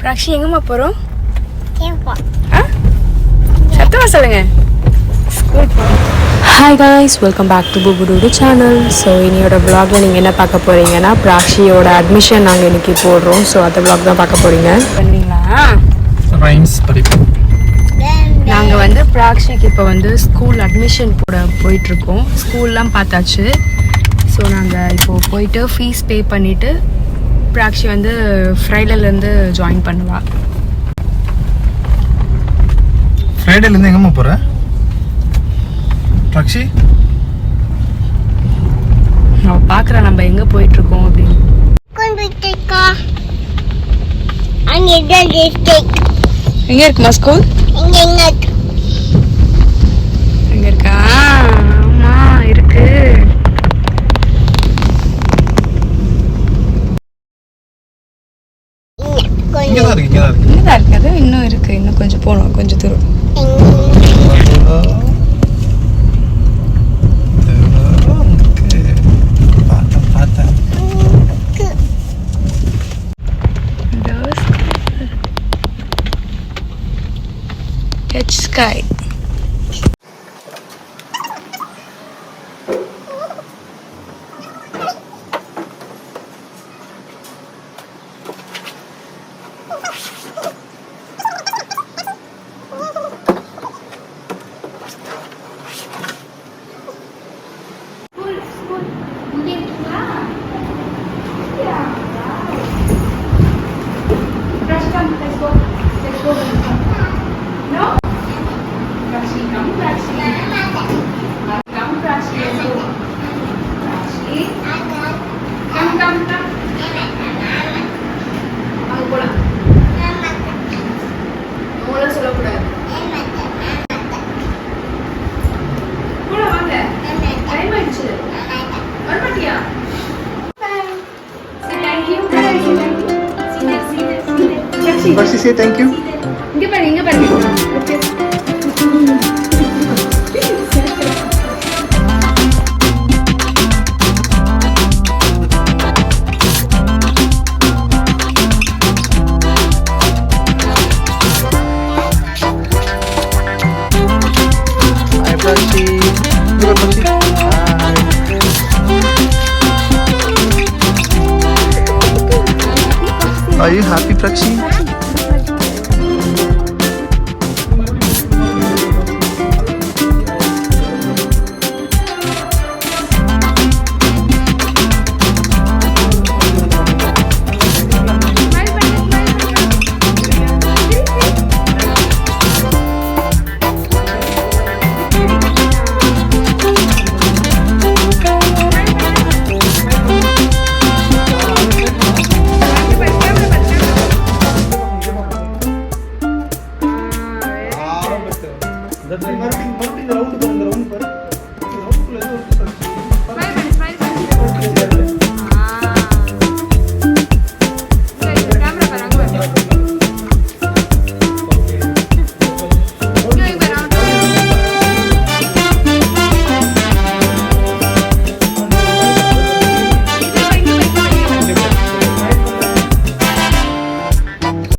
ராக்ஷி எங்கம்மா போகிறோம்? சத்தமாக சொல்லுங்க. ஸ்கூல் போகிறோம். Hi guys, welcome back to புபுடூடு சேனல். ஸோ இனியோட வ்ளாகில் நீங்கள் என்ன பார்க்க போகிறீங்கன்னா, பிராக்ஷியோட அட்மிஷன் நாங்கள் இன்றைக்கி போடுறோம். ஸோ அந்த வ்ளாக் தான் பார்க்க போகிறீங்க. பண்ணுவீங்களா? ரைம்ஸ் படிப்போம். நாங்கள் வந்து பிராக்ஷிக்கு இப்போ வந்து ஸ்கூல் அட்மிஷன் போட போயிட்டுருக்கோம். ஸ்கூல்லாம் பார்த்தாச்சு. ஸோ நாங்கள் இப்போது போயிட்டு ஃபீஸ் பே பண்ணிவிட்டு பிராக்ஷி வந்து ஃப்ரைடேலேருந்து ஜாயின் பண்ணுவா. ஃப்ரைடேலேருந்து எங்கம்மா போகிற பிராக்ஷி? அவள் பார்க்குறா நம்ம எங்கே போயிட்டுருக்கோம் அப்படின்னு. எங்கே இருக்குமா ஸ்கூல்? எங்கே இருக்கா? ஆமாம் இருக்கு. இங்கதான் இருக்கு. அது இன்னும் இருக்கு. இன்னும் கொஞ்சம் போகணும், கொஞ்சம் தூரம். Sky. Percy, say thank you. இங்க பாருங்க. Hi Percy. Look at Percy. Hi. Are you happy, Percy?